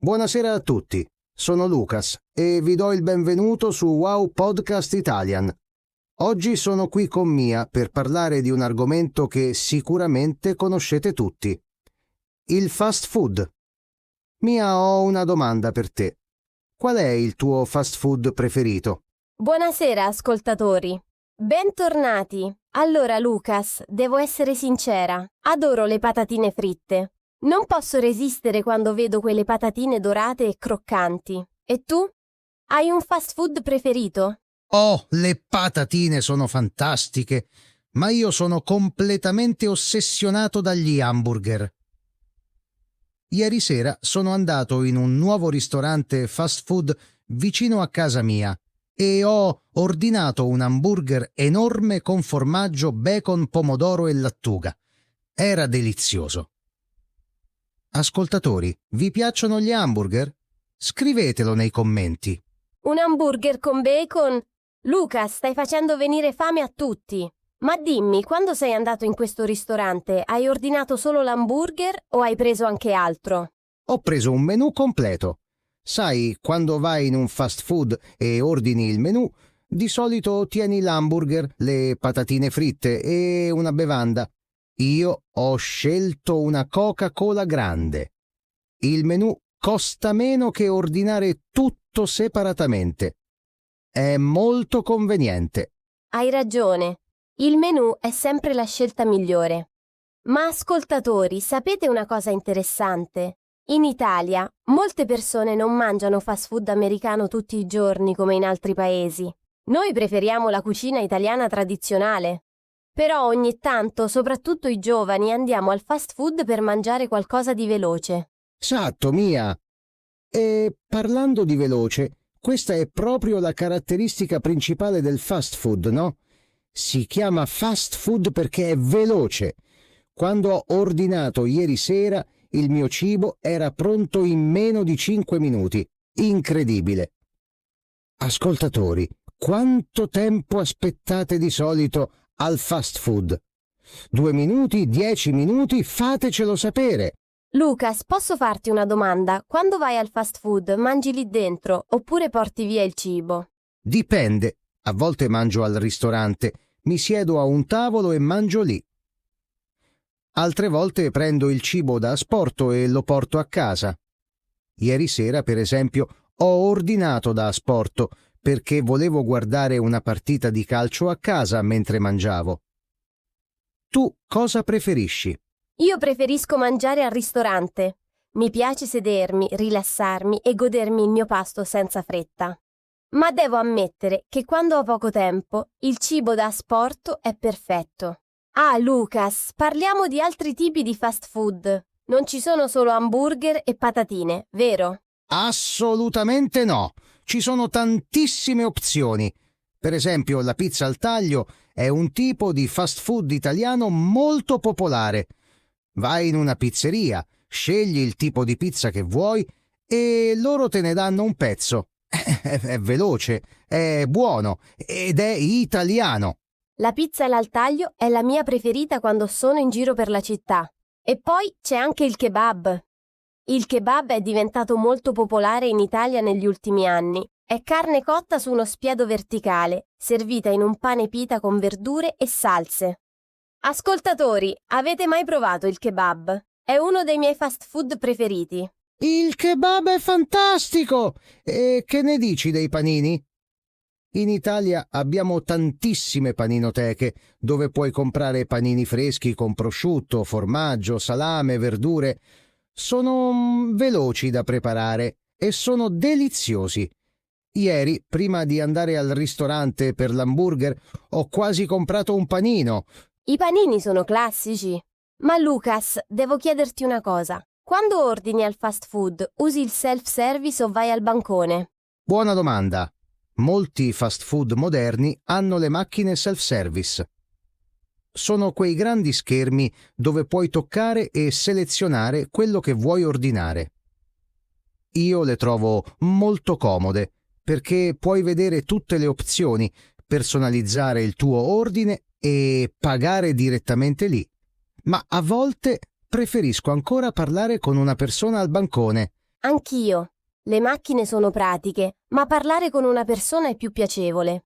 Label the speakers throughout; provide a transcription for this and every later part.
Speaker 1: Buonasera a tutti, sono Lucas e vi do il benvenuto su Wow Podcast Italian. Oggi sono qui con Mia per parlare di un argomento che sicuramente conoscete tutti: il fast food. Mia, ho una domanda per te. Qual è il tuo fast food preferito?
Speaker 2: Buonasera, ascoltatori. Bentornati. Allora, Lucas, devo essere sincera. Adoro le patatine fritte. Non posso resistere quando vedo quelle patatine dorate e croccanti. E tu? Hai un fast food preferito?
Speaker 1: Oh, le patatine sono fantastiche, ma io sono completamente ossessionato dagli hamburger. Ieri sera sono andato in un nuovo ristorante fast food vicino a casa mia e ho ordinato un hamburger enorme con formaggio, bacon, pomodoro e lattuga. Era delizioso. Ascoltatori, vi piacciono gli hamburger? Scrivetelo nei commenti.
Speaker 2: Un hamburger con bacon? Lucas, stai facendo venire fame a tutti. Ma dimmi, quando sei andato in questo ristorante, hai ordinato solo l'hamburger o hai preso anche altro?
Speaker 1: Ho preso un menù completo. Sai, quando vai in un fast food e ordini il menù, di solito tieni l'hamburger, le patatine fritte e una bevanda. Io ho scelto una Coca-Cola grande. Il menù costa meno che ordinare tutto separatamente. È molto conveniente.
Speaker 2: Hai ragione. Il menù è sempre la scelta migliore. Ma ascoltatori, sapete una cosa interessante? In Italia, molte persone non mangiano fast food americano tutti i giorni come in altri paesi. Noi preferiamo la cucina italiana tradizionale. Però ogni tanto, soprattutto i giovani, andiamo al fast food per mangiare qualcosa di veloce.
Speaker 1: Esatto, Mia. E parlando di veloce, questa è proprio la caratteristica principale del fast food, no? Si chiama fast food perché è veloce. Quando ho ordinato ieri sera, il mio cibo era pronto in meno di 5 minuti. Incredibile. Ascoltatori, quanto tempo aspettate di solito al fast food? 2 minuti, 10 minuti, fatecelo sapere.
Speaker 2: Lucas, posso farti una domanda? Quando vai al fast food, mangi lì dentro oppure porti via il cibo?
Speaker 1: Dipende. A volte mangio al ristorante, mi siedo a un tavolo e mangio lì. Altre volte prendo il cibo da asporto e lo porto a casa. Ieri sera, per esempio, ho ordinato da asporto perché volevo guardare una partita di calcio a casa mentre mangiavo. Tu cosa preferisci?
Speaker 2: Io preferisco mangiare al ristorante. Mi piace sedermi, rilassarmi e godermi il mio pasto senza fretta. Ma devo ammettere che quando ho poco tempo, il cibo da asporto è perfetto. Ah, Lucas, parliamo di altri tipi di fast food. Non ci sono solo hamburger e patatine, vero?
Speaker 1: Assolutamente no. Ci sono tantissime opzioni. Per esempio, la pizza al taglio è un tipo di fast food italiano molto popolare. Vai in una pizzeria, scegli il tipo di pizza che vuoi e loro te ne danno un pezzo. È veloce, è buono ed è italiano.
Speaker 2: La pizza al taglio è la mia preferita quando sono in giro per la città. E poi c'è anche il kebab. Il kebab è diventato molto popolare in Italia negli ultimi anni. È carne cotta su uno spiedo verticale, servita in un pane pita con verdure e salse. Ascoltatori, avete mai provato il kebab? È uno dei miei fast food preferiti.
Speaker 1: Il kebab è fantastico! E che ne dici dei panini? In Italia abbiamo tantissime paninoteche dove puoi comprare panini freschi con prosciutto, formaggio, salame, verdure. Sono veloci da preparare e sono deliziosi. Ieri, prima di andare al ristorante per l'hamburger, ho quasi comprato un panino.
Speaker 2: I panini sono classici. Ma Lucas, devo chiederti una cosa. Quando ordini al fast food, usi il self-service o vai al bancone?
Speaker 1: Buona domanda. Molti fast food moderni hanno le macchine self-service. Sono quei grandi schermi dove puoi toccare e selezionare quello che vuoi ordinare. Io le trovo molto comode perché puoi vedere tutte le opzioni, personalizzare il tuo ordine e pagare direttamente lì. Ma a volte preferisco ancora parlare con una persona al bancone.
Speaker 2: Anch'io. Le macchine sono pratiche, ma parlare con una persona è più piacevole.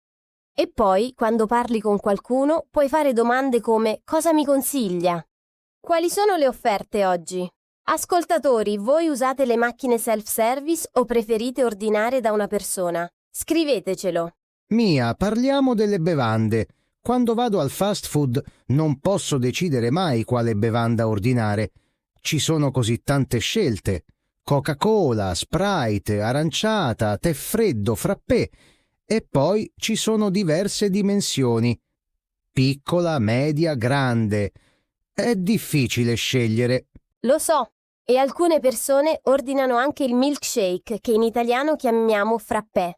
Speaker 2: E poi, quando parli con qualcuno, puoi fare domande come «Cosa mi consiglia?». Quali sono le offerte oggi? Ascoltatori, voi usate le macchine self-service o preferite ordinare da una persona? Scrivetecelo.
Speaker 1: Mia, parliamo delle bevande. Quando vado al fast food non posso decidere mai quale bevanda ordinare. Ci sono così tante scelte. Coca-Cola, Sprite, aranciata, tè freddo, frappè. E poi ci sono diverse dimensioni. Piccola, media, grande. È difficile scegliere.
Speaker 2: Lo so. E alcune persone ordinano anche il milkshake, che in italiano chiamiamo frappè.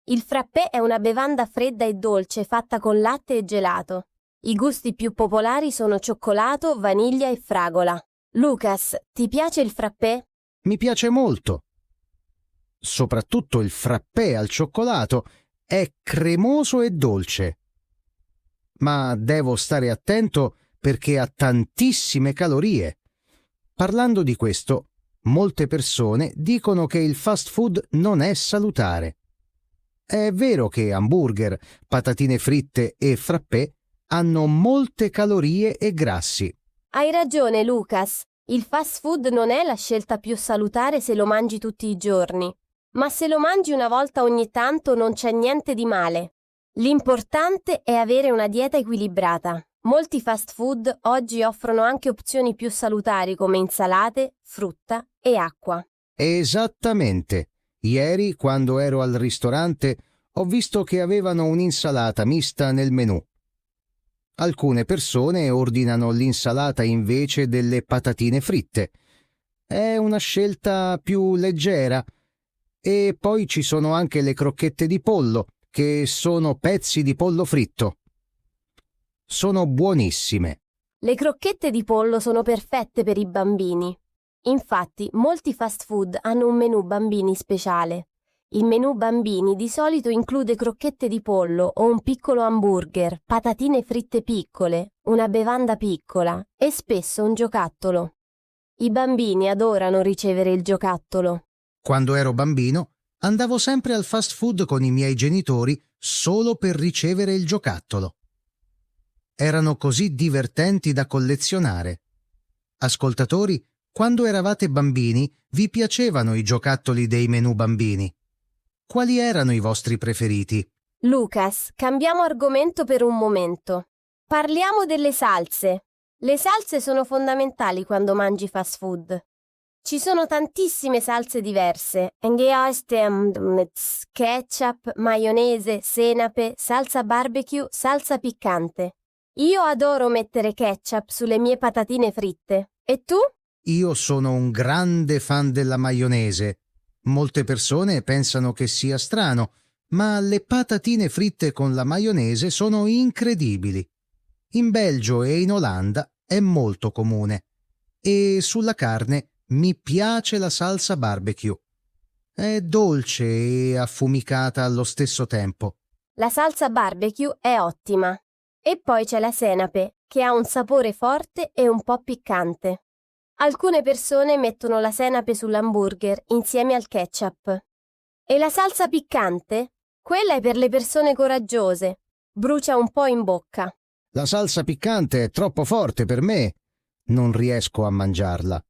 Speaker 2: Il frappè è una bevanda fredda e dolce fatta con latte e gelato. I gusti più popolari sono cioccolato, vaniglia e fragola. Lucas, ti piace il frappè?
Speaker 1: Mi piace molto. Soprattutto il frappè al cioccolato è cremoso e dolce. Ma devo stare attento perché ha tantissime calorie. Parlando di questo, molte persone dicono che il fast food non è salutare. È vero che hamburger, patatine fritte e frappè hanno molte calorie e grassi.
Speaker 2: Hai ragione, Lucas. Il fast food non è la scelta più salutare se lo mangi tutti i giorni. Ma se lo mangi una volta ogni tanto non c'è niente di male. L'importante è avere una dieta equilibrata. Molti fast food oggi offrono anche opzioni più salutari come insalate, frutta e acqua.
Speaker 1: Esattamente. Ieri, quando ero al ristorante, ho visto che avevano un'insalata mista nel menù. Alcune persone ordinano l'insalata invece delle patatine fritte. È una scelta più leggera. E poi ci sono anche le crocchette di pollo, che sono pezzi di pollo fritto. Sono buonissime.
Speaker 2: Le crocchette di pollo sono perfette per i bambini. Infatti, molti fast food hanno un menù bambini speciale. Il menù bambini di solito include crocchette di pollo o un piccolo hamburger, patatine fritte piccole, una bevanda piccola e spesso un giocattolo. I bambini adorano ricevere il giocattolo.
Speaker 1: Quando ero bambino, andavo sempre al fast food con i miei genitori solo per ricevere il giocattolo. Erano così divertenti da collezionare. Ascoltatori, quando eravate bambini, vi piacevano i giocattoli dei menù bambini? Quali erano i vostri preferiti?
Speaker 2: Lucas, cambiamo argomento per un momento. Parliamo delle salse. Le salse sono fondamentali quando mangi fast food. Ci sono tantissime salse diverse. Ketchup, maionese, senape, salsa barbecue, salsa piccante. Io adoro mettere ketchup sulle mie patatine fritte. E tu?
Speaker 1: Io sono un grande fan della maionese. Molte persone pensano che sia strano, ma le patatine fritte con la maionese sono incredibili. In Belgio e in Olanda è molto comune. E sulla carne mi piace la salsa barbecue. È dolce e affumicata allo stesso tempo.
Speaker 2: La salsa barbecue è ottima. E poi c'è la senape, che ha un sapore forte e un po' piccante. Alcune persone mettono la senape sull'hamburger insieme al ketchup. E la salsa piccante? Quella è per le persone coraggiose. Brucia un po' in bocca.
Speaker 1: La salsa piccante è troppo forte per me. Non riesco a mangiarla.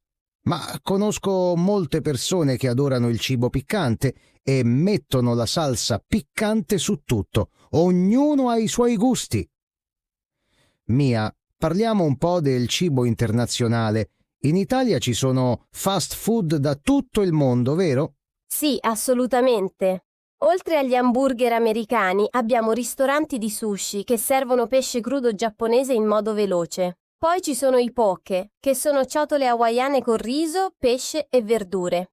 Speaker 1: Ma conosco molte persone che adorano il cibo piccante e mettono la salsa piccante su tutto. Ognuno ha i suoi gusti. Mia, parliamo un po' del cibo internazionale. In Italia ci sono fast food da tutto il mondo, vero?
Speaker 2: Sì, assolutamente. Oltre agli hamburger americani, abbiamo ristoranti di sushi che servono pesce crudo giapponese in modo veloce. Poi ci sono i poke, che sono ciotole hawaiane con riso, pesce e verdure.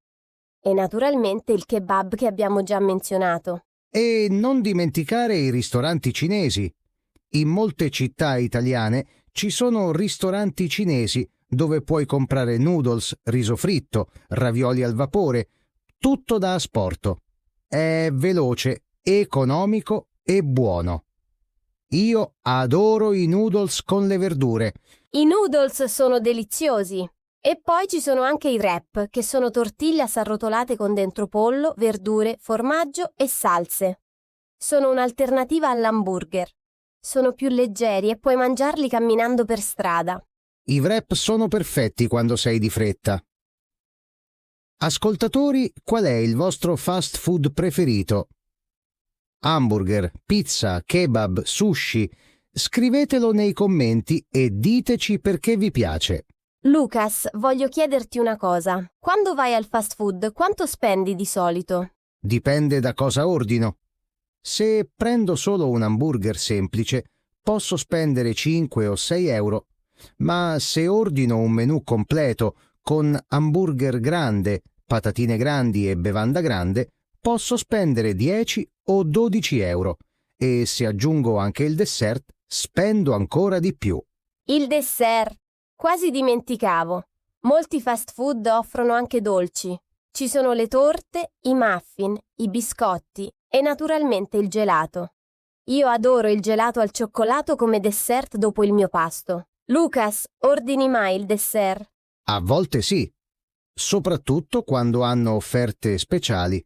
Speaker 2: E naturalmente il kebab che abbiamo già menzionato.
Speaker 1: E non dimenticare i ristoranti cinesi. In molte città italiane ci sono ristoranti cinesi dove puoi comprare noodles, riso fritto, ravioli al vapore, tutto da asporto. È veloce, economico e buono. Io adoro i noodles con le verdure.
Speaker 2: I noodles sono deliziosi. E poi ci sono anche i wrap, che sono tortillas arrotolate con dentro pollo, verdure, formaggio e salse. Sono un'alternativa all'hamburger. Sono più leggeri e puoi mangiarli camminando per strada.
Speaker 1: I wrap sono perfetti quando sei di fretta. Ascoltatori, qual è il vostro fast food preferito? Hamburger, pizza, kebab, sushi? Scrivetelo nei commenti e diteci perché vi piace.
Speaker 2: Lucas, voglio chiederti una cosa. Quando vai al fast food, quanto spendi di solito?
Speaker 1: Dipende da cosa ordino. Se prendo solo un hamburger semplice, posso spendere 5 o 6 euro, ma se ordino un menù completo con hamburger grande, patatine grandi e bevanda grande, posso spendere 10 o 12 euro e se aggiungo anche il dessert, spendo ancora di più.
Speaker 2: Il dessert. Quasi dimenticavo. Molti fast food offrono anche dolci. Ci sono le torte, i muffin, i biscotti e naturalmente il gelato. Io adoro il gelato al cioccolato come dessert dopo il mio pasto. Lucas, ordini mai il dessert?
Speaker 1: A volte sì, soprattutto quando hanno offerte speciali.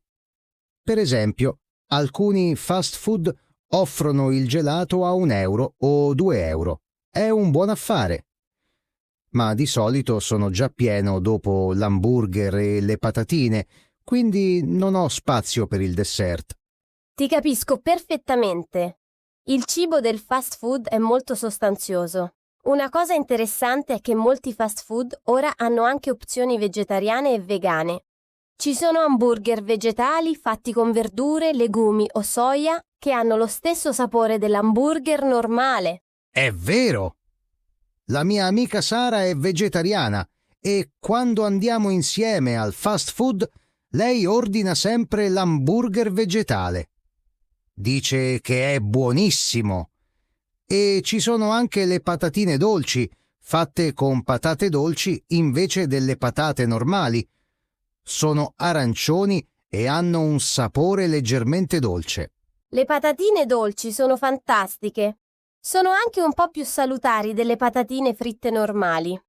Speaker 1: Per esempio, alcuni fast food offrono il gelato a 1 euro o 2 euro. È un buon affare. Ma di solito sono già pieno dopo l'hamburger e le patatine, quindi non ho spazio per il dessert.
Speaker 2: Ti capisco perfettamente. Il cibo del fast food è molto sostanzioso. Una cosa interessante è che molti fast food ora hanno anche opzioni vegetariane e vegane. Ci sono hamburger vegetali fatti con verdure, legumi o soia che hanno lo stesso sapore dell'hamburger normale.
Speaker 1: È vero! La mia amica Sara è vegetariana e quando andiamo insieme al fast food, lei ordina sempre l'hamburger vegetale. Dice che è buonissimo. E ci sono anche le patatine dolci, fatte con patate dolci invece delle patate normali. Sono arancioni e hanno un sapore leggermente dolce.
Speaker 2: Le patatine dolci sono fantastiche. Sono anche un po' più salutari delle patatine fritte normali.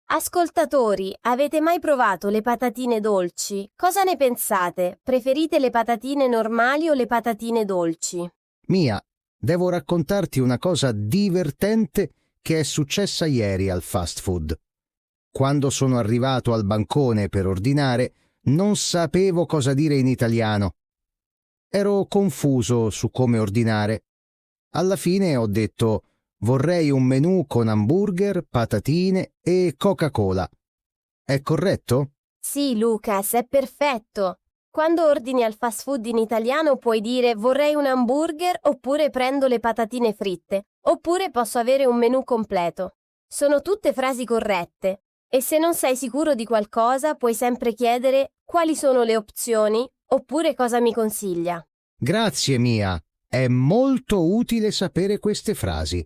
Speaker 2: Ascoltatori, avete mai provato le patatine dolci? Cosa ne pensate? Preferite le patatine normali o le patatine dolci?
Speaker 1: Mia, devo raccontarti una cosa divertente che è successa ieri al fast food. Quando sono arrivato al bancone per ordinare, non sapevo cosa dire in italiano. Ero confuso su come ordinare. Alla fine ho detto: vorrei un menù con hamburger, patatine e Coca-Cola. È corretto?
Speaker 2: Sì, Lucas, è perfetto. Quando ordini al fast food in italiano puoi dire vorrei un hamburger oppure prendo le patatine fritte, oppure posso avere un menù completo. Sono tutte frasi corrette. E se non sei sicuro di qualcosa puoi sempre chiedere quali sono le opzioni oppure cosa mi consiglia.
Speaker 1: Grazie, Mia. È molto utile sapere queste frasi.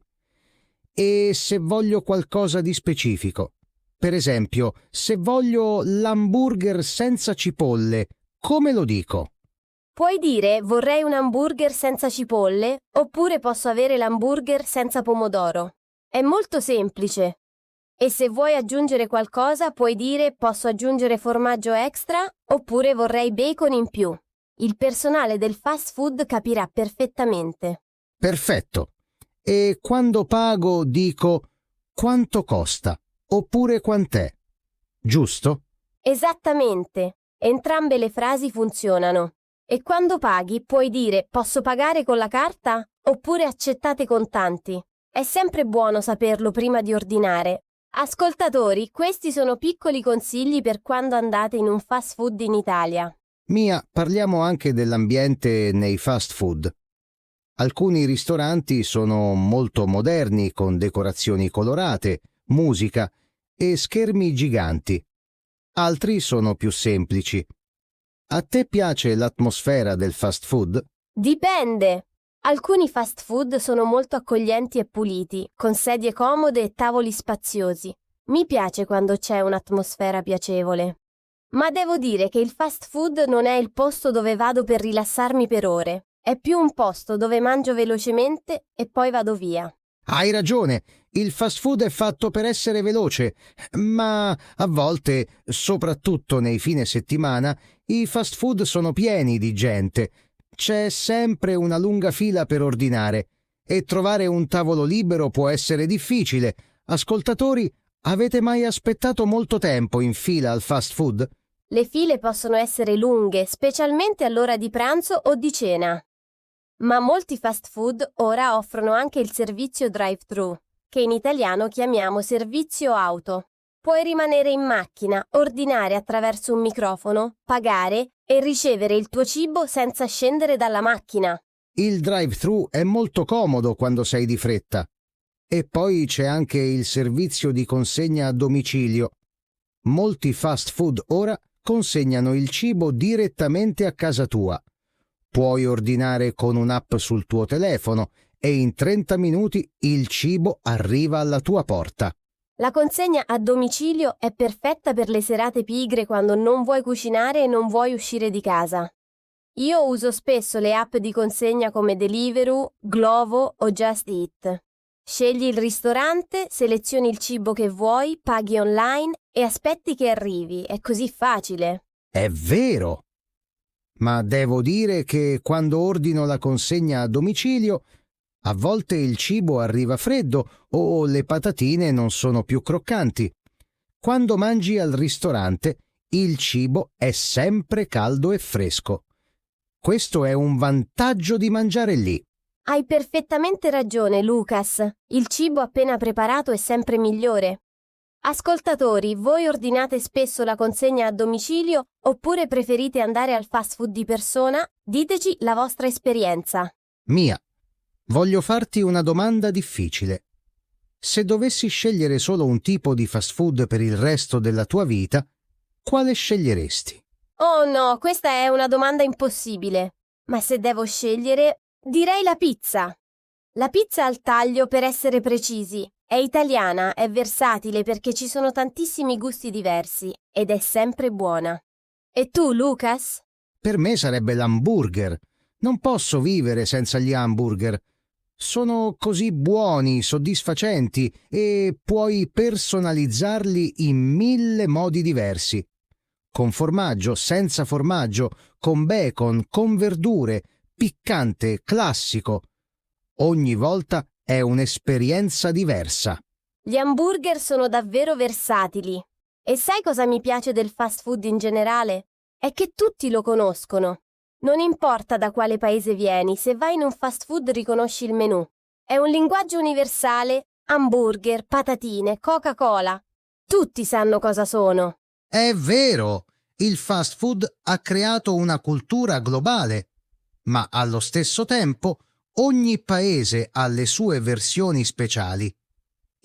Speaker 1: E se voglio qualcosa di specifico? Per esempio, se voglio l'hamburger senza cipolle, come lo dico?
Speaker 2: Puoi dire vorrei un hamburger senza cipolle oppure posso avere l'hamburger senza pomodoro. È molto semplice. E se vuoi aggiungere qualcosa puoi dire posso aggiungere formaggio extra oppure vorrei bacon in più. Il personale del fast food capirà perfettamente.
Speaker 1: Perfetto. E quando pago dico quanto costa oppure quant'è. Giusto?
Speaker 2: Esattamente. Entrambe le frasi funzionano. E quando paghi puoi dire posso pagare con la carta oppure accettate contanti. È sempre buono saperlo prima di ordinare. Ascoltatori, questi sono piccoli consigli per quando andate in un fast food in Italia.
Speaker 1: Mia, parliamo anche dell'ambiente nei fast food. Alcuni ristoranti sono molto moderni con decorazioni colorate, musica e schermi giganti. Altri sono più semplici. A te piace l'atmosfera del fast food?
Speaker 2: Dipende. Alcuni fast food sono molto accoglienti e puliti, con sedie comode e tavoli spaziosi. Mi piace quando c'è un'atmosfera piacevole. Ma devo dire che il fast food non è il posto dove vado per rilassarmi per ore. È più un posto dove mangio velocemente e poi vado via.
Speaker 1: Hai ragione, il fast food è fatto per essere veloce, ma a volte, soprattutto nei fine settimana, i fast food sono pieni di gente. C'è sempre una lunga fila per ordinare e trovare un tavolo libero può essere difficile. Ascoltatori, avete mai aspettato molto tempo in fila al fast food?
Speaker 2: Le file possono essere lunghe, specialmente all'ora di pranzo o di cena. Ma molti fast food ora offrono anche il servizio drive-thru, che in italiano chiamiamo servizio auto. Puoi rimanere in macchina, ordinare attraverso un microfono, pagare e ricevere il tuo cibo senza scendere dalla macchina.
Speaker 1: Il drive-thru è molto comodo quando sei di fretta. E poi c'è anche il servizio di consegna a domicilio. Molti fast food ora consegnano il cibo direttamente a casa tua. Puoi ordinare con un'app sul tuo telefono e in 30 minuti il cibo arriva alla tua porta.
Speaker 2: La consegna a domicilio è perfetta per le serate pigre quando non vuoi cucinare e non vuoi uscire di casa. Io uso spesso le app di consegna come Deliveroo, Glovo o Just Eat. Scegli il ristorante, selezioni il cibo che vuoi, paghi online e aspetti che arrivi. È così facile.
Speaker 1: È vero! Ma devo dire che quando ordino la consegna a domicilio, a volte il cibo arriva freddo o le patatine non sono più croccanti. Quando mangi al ristorante, il cibo è sempre caldo e fresco. Questo è un vantaggio di mangiare lì.
Speaker 2: Hai perfettamente ragione, Lucas. Il cibo appena preparato è sempre migliore. Ascoltatori, voi ordinate spesso la consegna a domicilio oppure preferite andare al fast food di persona? Diteci la vostra esperienza.
Speaker 1: Mia, voglio farti una domanda difficile. Se dovessi scegliere solo un tipo di fast food per il resto della tua vita, quale sceglieresti?
Speaker 2: Oh no, questa è una domanda impossibile. Ma se devo scegliere, direi la pizza. La pizza al taglio, per essere precisi, è italiana, è versatile perché ci sono tantissimi gusti diversi ed è sempre buona. E tu, Lucas?
Speaker 1: Per me sarebbe l'hamburger. Non posso vivere senza gli hamburger. Sono così buoni, soddisfacenti e puoi personalizzarli in 1000 modi diversi. Con formaggio, senza formaggio, con bacon, con verdure, piccante, classico. Ogni volta è un'esperienza diversa.
Speaker 2: Gli hamburger sono davvero versatili. E sai cosa mi piace del fast food in generale? È che tutti lo conoscono. Non importa da quale paese vieni, se vai in un fast food riconosci il menù. È un linguaggio universale, hamburger, patatine, Coca-Cola. Tutti sanno cosa sono.
Speaker 1: È vero, il fast food ha creato una cultura globale, ma allo stesso tempo ogni paese ha le sue versioni speciali.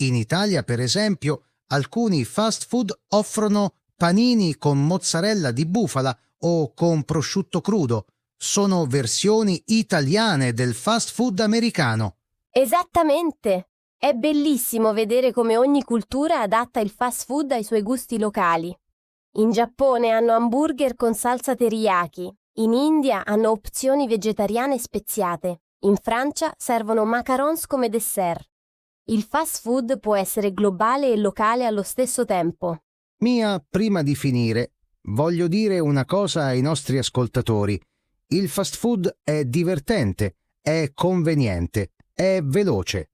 Speaker 1: In Italia, per esempio, alcuni fast food offrono panini con mozzarella di bufala o con prosciutto crudo. Sono versioni italiane del fast food americano.
Speaker 2: Esattamente! È bellissimo vedere come ogni cultura adatta il fast food ai suoi gusti locali. In Giappone hanno hamburger con salsa teriyaki, in India hanno opzioni vegetariane speziate, in Francia servono macarons come dessert. Il fast food può essere globale e locale allo stesso tempo.
Speaker 1: Mia, prima di finire, voglio dire una cosa ai nostri ascoltatori. Il fast food è divertente, è conveniente, è veloce.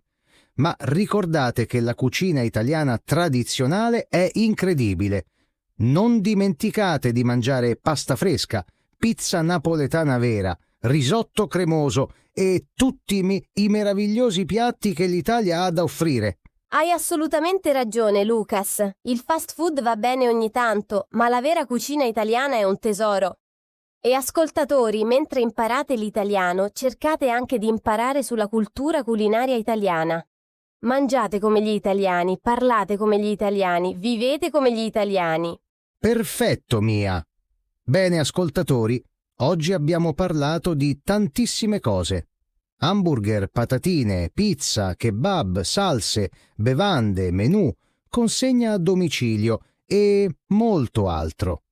Speaker 1: Ma ricordate che la cucina italiana tradizionale è incredibile. Non dimenticate di mangiare pasta fresca, pizza napoletana vera, risotto cremoso e tutti i meravigliosi piatti che l'Italia ha da offrire.
Speaker 2: Hai assolutamente ragione, Lucas. Il fast food va bene ogni tanto, ma la vera cucina italiana è un tesoro. E ascoltatori, mentre imparate l'italiano, cercate anche di imparare sulla cultura culinaria italiana. Mangiate come gli italiani, parlate come gli italiani, vivete come gli italiani.
Speaker 1: Perfetto, Mia. Bene, ascoltatori, oggi abbiamo parlato di tantissime cose. Hamburger, patatine, pizza, kebab, salse, bevande, menù, consegna a domicilio e molto altro.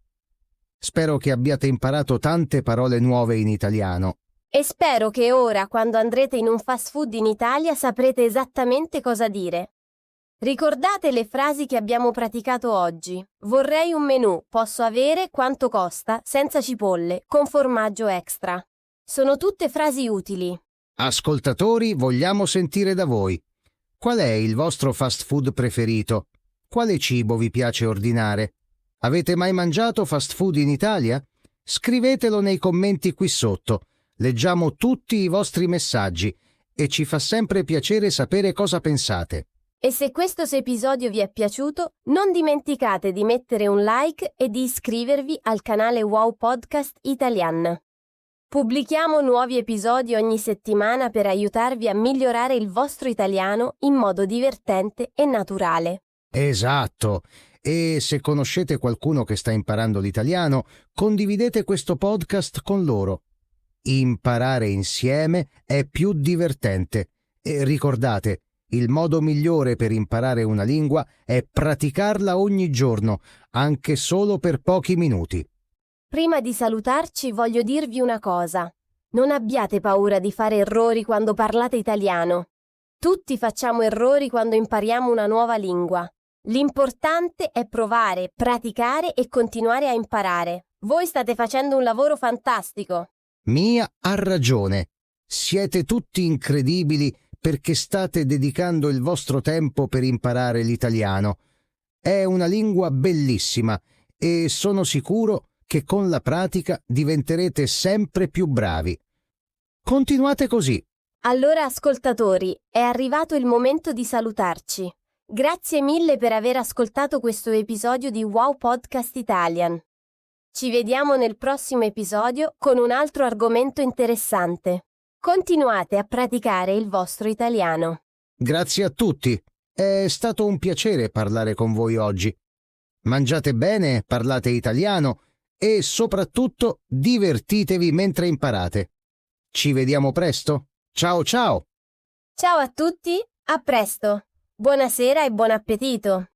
Speaker 1: Spero che abbiate imparato tante parole nuove in italiano.
Speaker 2: E spero che ora, quando andrete in un fast food in Italia, saprete esattamente cosa dire. Ricordate le frasi che abbiamo praticato oggi. Vorrei un menù, posso avere, quanto costa, senza cipolle, con formaggio extra. Sono tutte frasi utili.
Speaker 1: Ascoltatori, vogliamo sentire da voi. Qual è il vostro fast food preferito? Quale cibo vi piace ordinare? Avete mai mangiato fast food in Italia? Scrivetelo nei commenti qui sotto. Leggiamo tutti i vostri messaggi e ci fa sempre piacere sapere cosa pensate.
Speaker 2: E se questo episodio vi è piaciuto, non dimenticate di mettere un like e di iscrivervi al canale Wow Podcast Italian. Pubblichiamo nuovi episodi ogni settimana per aiutarvi a migliorare il vostro italiano in modo divertente e naturale.
Speaker 1: Esatto. E se conoscete qualcuno che sta imparando l'italiano, condividete questo podcast con loro. Imparare insieme è più divertente. E ricordate, il modo migliore per imparare una lingua è praticarla ogni giorno, anche solo per pochi minuti.
Speaker 2: Prima di salutarci voglio dirvi una cosa. Non abbiate paura di fare errori quando parlate italiano. Tutti facciamo errori quando impariamo una nuova lingua. L'importante è provare, praticare e continuare a imparare. Voi state facendo un lavoro fantastico.
Speaker 1: Mia ha ragione. Siete tutti incredibili perché state dedicando il vostro tempo per imparare l'italiano. È una lingua bellissima e sono sicuro che con la pratica diventerete sempre più bravi. Continuate così.
Speaker 2: Allora, ascoltatori, è arrivato il momento di salutarci. Grazie mille per aver ascoltato questo episodio di Wow Podcast Italian. Ci vediamo nel prossimo episodio con un altro argomento interessante. Continuate a praticare il vostro italiano.
Speaker 1: Grazie a tutti. È stato un piacere parlare con voi oggi. Mangiate bene, parlate italiano e soprattutto divertitevi mentre imparate. Ci vediamo presto. Ciao ciao!
Speaker 2: Ciao a tutti, a presto. Buonasera e buon appetito.